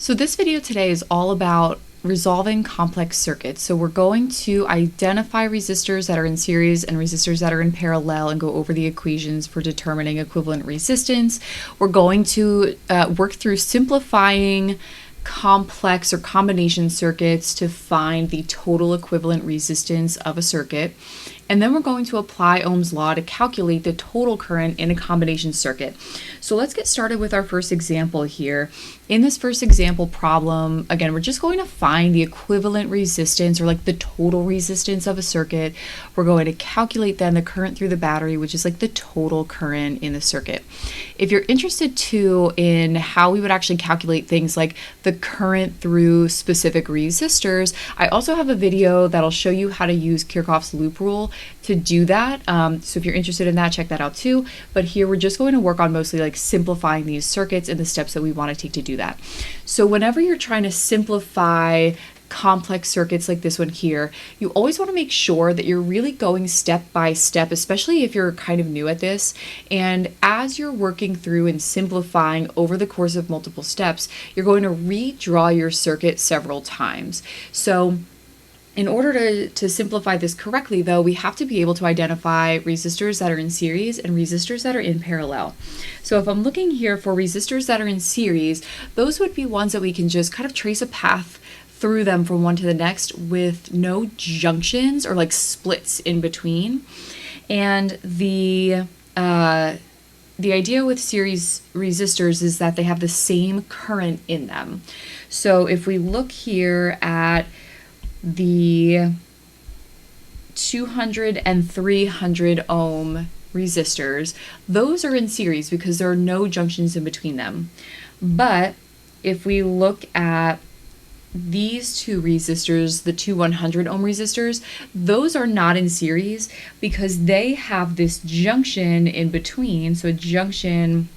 So this video today is all about resolving complex circuits. So we're going to identify resistors that are in series and resistors that are in parallel and go over the equations for determining equivalent resistance. We're going to work through simplifying complex or combination circuits to find the total equivalent resistance of a circuit. And then we're going to apply Ohm's law to calculate the total current in a combination circuit. So let's get started with our first example here. In this first example problem, again, we're just going to find the equivalent resistance or like the total resistance of a circuit. We're going to calculate then the current through the battery, which is like the total current in the circuit. If you're interested too in how we would actually calculate things like the current through specific resistors, I also have a video that'll show you how to use Kirchhoff's loop rule to do that. So if you're interested in that, check that out too. But here we're just going to work on mostly like simplifying these circuits and the steps that we want to take to do that. So whenever you're trying to simplify complex circuits like this one here, you always want to make sure that you're really going step by step, especially if you're kind of new at this. And as you're working through and simplifying over the course of multiple steps, you're going to redraw your circuit several times. So in order to simplify this correctly, though, we have to be able to identify resistors that are in series and resistors that are in parallel. So if I'm looking here for resistors that are in series, those would be ones that we can just kind of trace a path through them from one to the next with no junctions or like splits in between. And the idea with series resistors is that they have the same current in them. So if we look here at the 200 and 300 ohm resistors, those are in series because there are no junctions in between them. But if we look at these two resistors, the two 100 ohm resistors, those are not in series because they have this junction in between. So a junction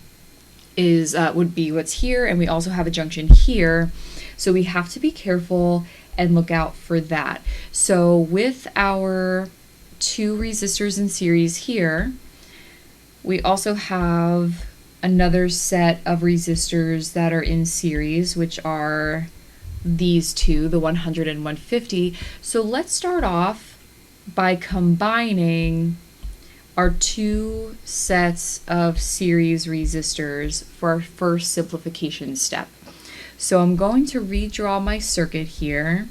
is would be what's here, and we also have a junction here. So we have to be careful and look out for that. So with our two resistors in series here, we also have another set of resistors that are in series, which are these two, the 100 and 150. So let's start off by combining our two sets of series resistors for our first simplification step. So I'm going to redraw my circuit here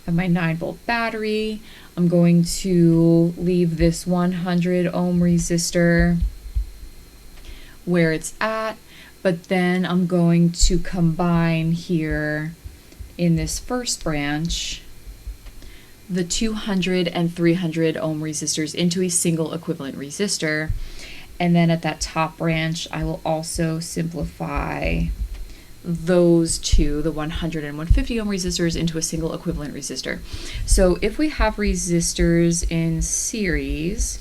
of my 9-volt battery. I'm going to leave this 100 ohm resistor where it's at, but then I'm going to combine here in this first branch the 200 and 300 ohm resistors into a single equivalent resistor. And then at that top branch, I will also simplify those two, the 100 and 150 ohm resistors, into a single equivalent resistor. So if we have resistors in series,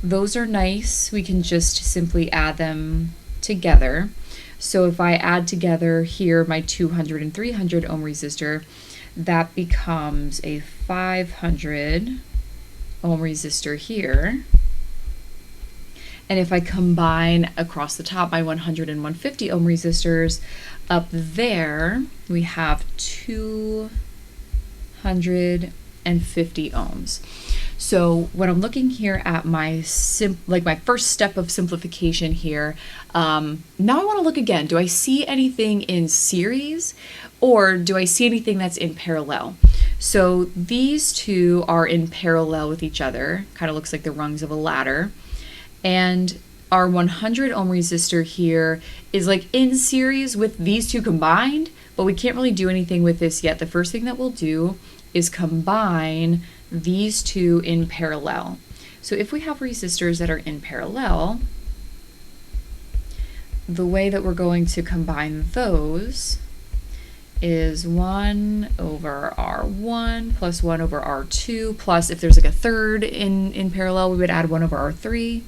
those are nice. We can just simply add them together. So if I add together here my 200 and 300 ohm resistor, that becomes a 500 ohm resistor here. And if I combine across the top my 100 and 150 ohm resistors, up there we have 250 ohms. So when I'm looking here at my my first step of simplification here, now I want to look again. Do I see anything in series or do I see anything that's in parallel? So these two are in parallel with each other, kind of looks like the rungs of a ladder. And our 100 ohm resistor here is like in series with these two combined, but we can't really do anything with this yet. The first thing that we'll do is combine these two in parallel. So if we have resistors that are in parallel, the way that we're going to combine those is 1 over R1 plus 1 over R2 plus, if there's like a third in parallel, we would add 1 over R3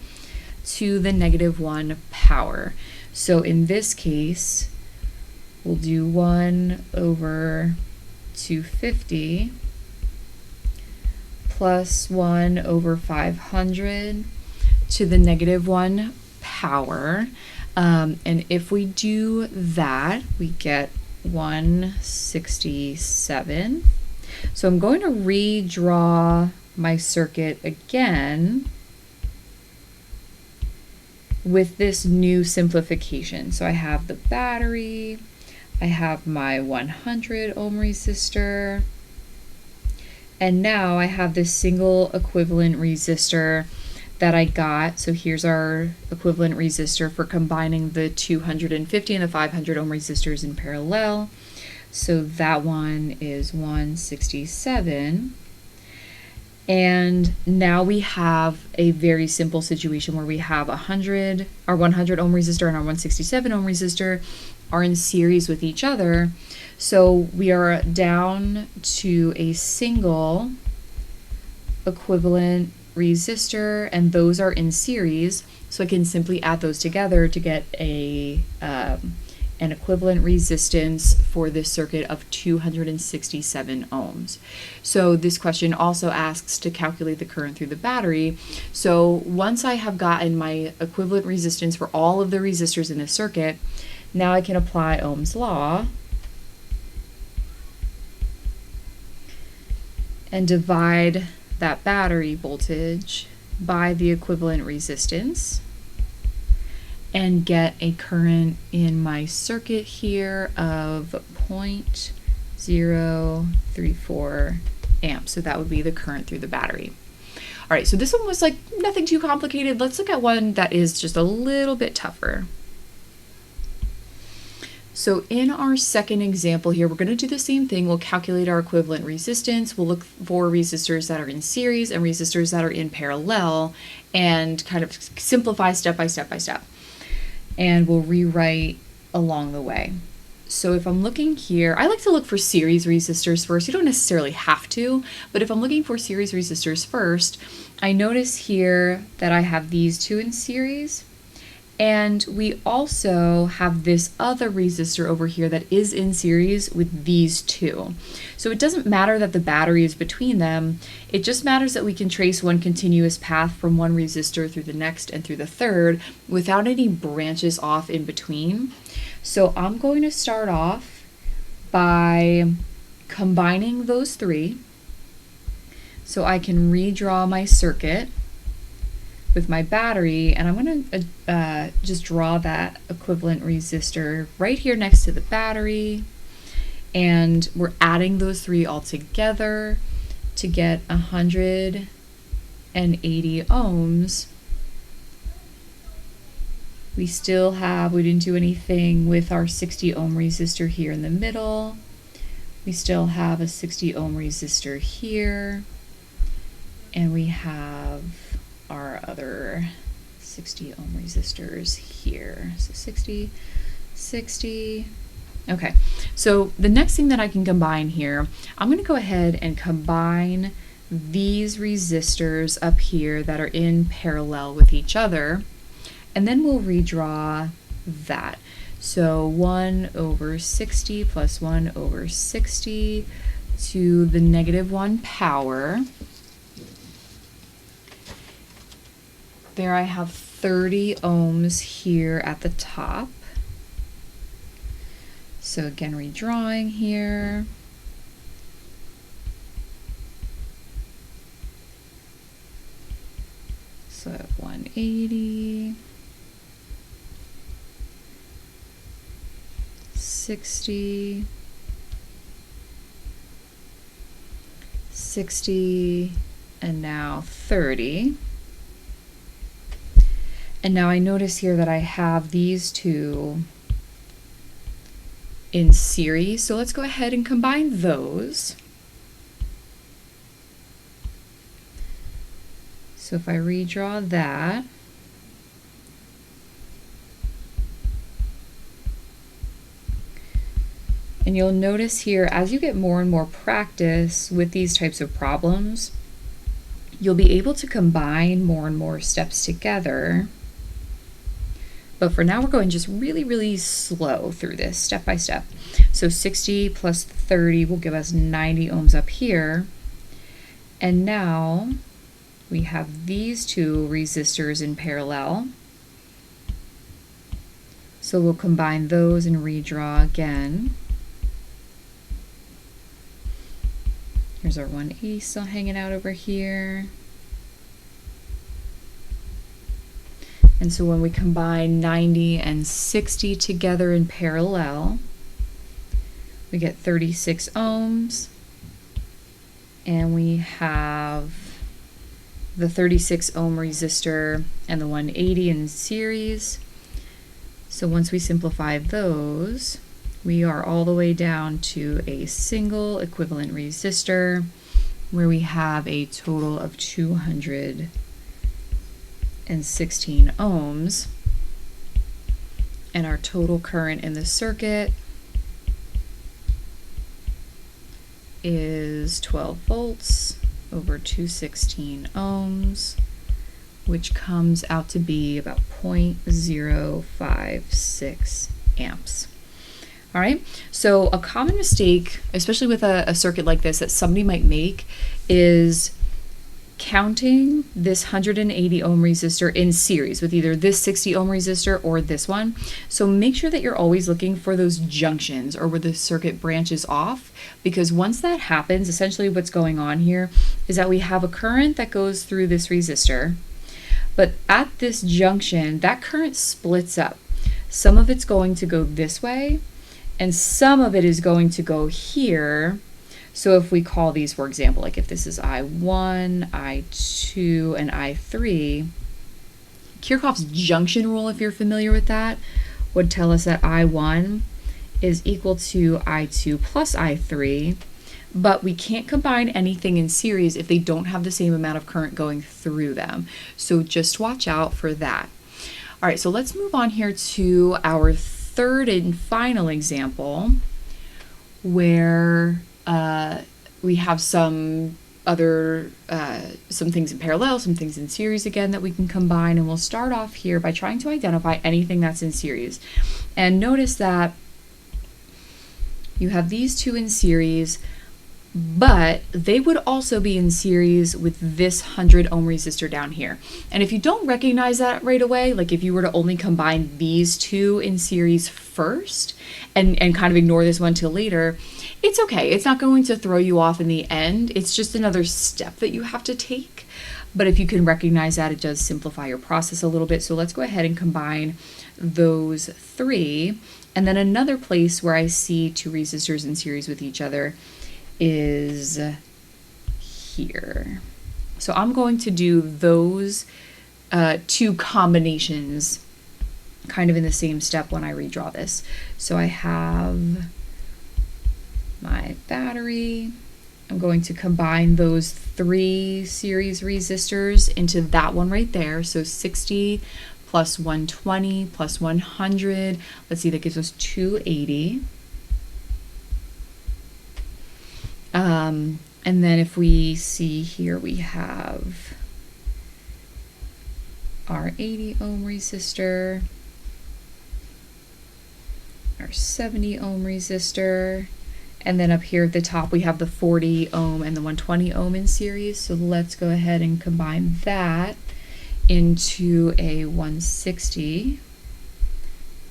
to the -1 power. So in this case, we'll do 1 over 250 plus 1 over 500 to the -1 power. And if we do that, we get 167. So I'm going to redraw my circuit again with this new simplification. So I have the battery, I have my 100 ohm resistor, and now I have this single equivalent resistor that I got. So here's our equivalent resistor for combining the 250 and the 500 ohm resistors in parallel. So that one is 167. And now we have a very simple situation where we have our 100 ohm resistor and our 167 ohm resistor are in series with each other. So we are down to a single equivalent resistor, and those are in series. So I can simply add those together to get an equivalent resistance for this circuit of 267 ohms. So this question also asks to calculate the current through the battery. So once I have gotten my equivalent resistance for all of the resistors in this circuit, now I can apply Ohm's law and divide that battery voltage by the equivalent resistance and get a current in my circuit here of 0.034 amps. So that would be the current through the battery. All right, so this one was like nothing too complicated. Let's look at one that is just a little bit tougher. So in our second example here, we're going to do the same thing. We'll calculate our equivalent resistance. We'll look for resistors that are in series and resistors that are in parallel and kind of simplify step by step by step. And we'll rewrite along the way. So if I'm looking here, I like to look for series resistors first. You don't necessarily have to, but if I'm looking for series resistors first, I notice here that I have these two in series, and we also have this other resistor over here that is in series with these two. So it doesn't matter that the battery is between them, it just matters that we can trace one continuous path from one resistor through the next and through the third without any branches off in between. So I'm going to start off by combining those three so I can redraw my circuit with my battery, and I'm going to just draw that equivalent resistor right here next to the battery, and we're adding those three all together to get 180 ohms. We didn't do anything with our 60 ohm resistor here in the middle. We still have a 60 ohm resistor here, and we have our other 60 ohm resistors here. So 60, 60. Okay, so the next thing that I can combine here, I'm going to go ahead and combine these resistors up here that are in parallel with each other, and then we'll redraw that. So 1/60 plus 1/60 to the -1 power. There I have 30 ohms here at the top. So again, redrawing here. So I have 180, 60, 60, and now 30. And now I notice here that I have these two in series, so let's go ahead and combine those. So if I redraw that, and you'll notice here, as you get more and more practice with these types of problems, you'll be able to combine more and more steps together. But for now, we're going just really, really slow through this, step by step. So 60 plus 30 will give us 90 ohms up here. And now we have these two resistors in parallel. So we'll combine those and redraw again. Here's our 180 still hanging out over here. And so when we combine 90 and 60 together in parallel, we get 36 ohms. And we have the 36 ohm resistor and the 180 in series. So once we simplify those, we are all the way down to a single equivalent resistor where we have a total of 216 ohms. And our total current in the circuit is 12 volts over 216 ohms, which comes out to be about 0.056 amps. All right, so a common mistake, especially with a circuit like this, that somebody might make is counting this 180 ohm resistor in series with either this 60 ohm resistor or this one. So make sure that you're always looking for those junctions or where the circuit branches off, because once that happens, essentially what's going on here is that we have a current that goes through this resistor, but at this junction, that current splits up. Some of it's going to go this way, and some of it is going to go here. So if we call these, for example, like if this is I1, I2, and I3, Kirchhoff's junction rule, if you're familiar with that, would tell us that I1 is equal to I2 plus I3, but we can't combine anything in series if they don't have the same amount of current going through them. So just watch out for that. All right, so let's move on here to our third and final example where we have some other, some things in parallel, some things in series again that we can combine, and we'll start off here by trying to identify anything that's in series. And notice that you have these two in series, but they would also be in series with this 100 ohm resistor down here. And if you don't recognize that right away, like if you were to only combine these two in series first and kind of ignore this one till later, it's okay. It's not going to throw you off in the end. It's just another step that you have to take. But if you can recognize that, it does simplify your process a little bit. So let's go ahead and combine those three. And then another place where I see two resistors in series with each other is here. So I'm going to do those two combinations kind of in the same step when I redraw this. So I have my battery. I'm going to combine those three series resistors into that one right there. So 60 plus 120 plus 100. Let's see, that gives us 280. And then if we see here, we have our 80 ohm resistor, our 70 ohm resistor, and then up here at the top we have the 40 ohm and the 120 ohm in series. So let's go ahead and combine that into a 160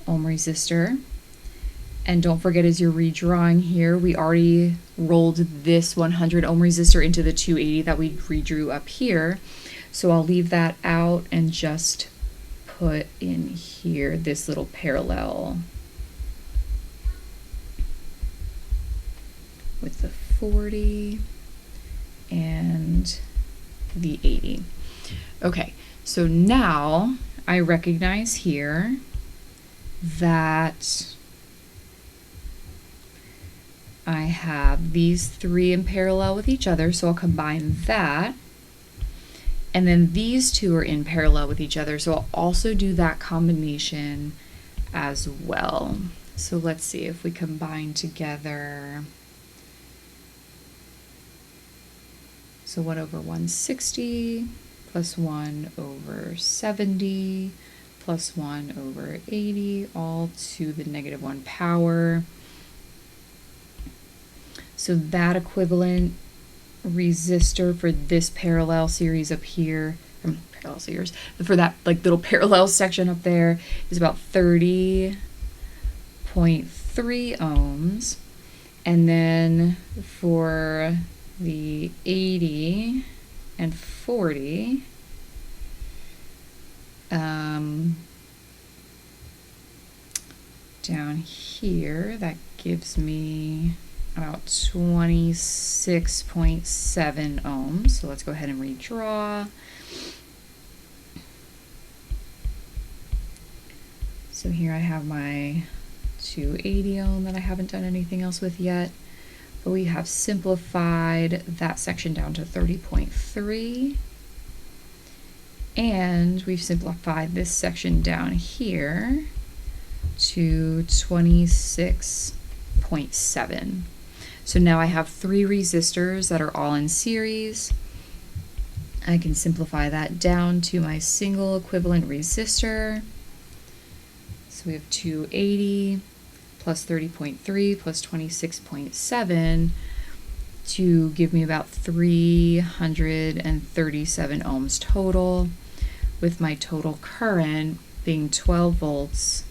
ohm resistor. And don't forget, as you're redrawing here, we already rolled this 100 ohm resistor into the 280 that we redrew up here. So I'll leave that out and just put in here this little parallel with the 40 and the 80. Okay, so now I recognize here that I have these three in parallel with each other, so I'll combine that. And then these two are in parallel with each other, so I'll also do that combination as well. So let's see if we combine together. So 1 over 160 plus 1 over 70 plus 1 over 80, all to the -1 power. So that equivalent resistor for this parallel series up here, parallel series, for that like little parallel section up there is about 30.3 ohms. And then for the 80 and 40, down here, that gives me about 26.7 ohms. So let's go ahead and redraw. So here I have my 280 ohm that I haven't done anything else with yet, but we have simplified that section down to 30.3, and we've simplified this section down here to 26.7. So now I have 3 resistors that are all in series. I can simplify that down to my single equivalent resistor. So we have 280 plus 30.3 plus 26.7 to give me about 337 ohms total, with my total current being 12 volts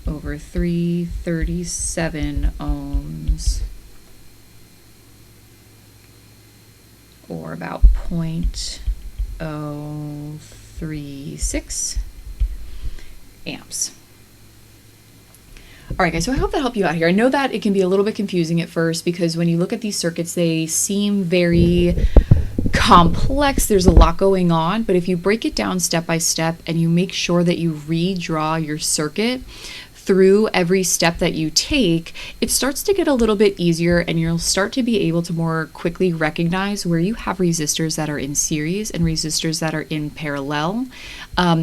over 337 ohms, or about 0.036 amps. All right, guys, so I hope that helped you out here. I know that it can be a little bit confusing at first because when you look at these circuits, they seem very complex. There's a lot going on, but if you break it down step by step and you make sure that you redraw your circuit through every step that you take, it starts to get a little bit easier, and you'll start to be able to more quickly recognize where you have resistors that are in series and resistors that are in parallel.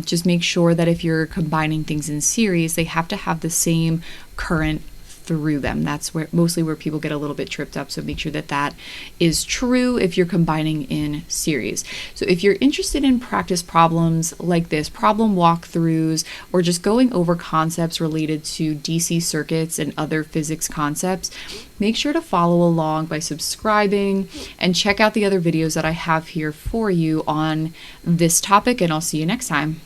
Just make sure that if you're combining things in series, they have to have the same current through them. That's where mostly where people get a little bit tripped up, so make sure that that is true if you're combining in series. So if you're interested in practice problems like this, problem walkthroughs, or just going over concepts related to DC circuits and other physics concepts, make sure to follow along by subscribing and check out the other videos that I have here for you on this topic, and I'll see you next time.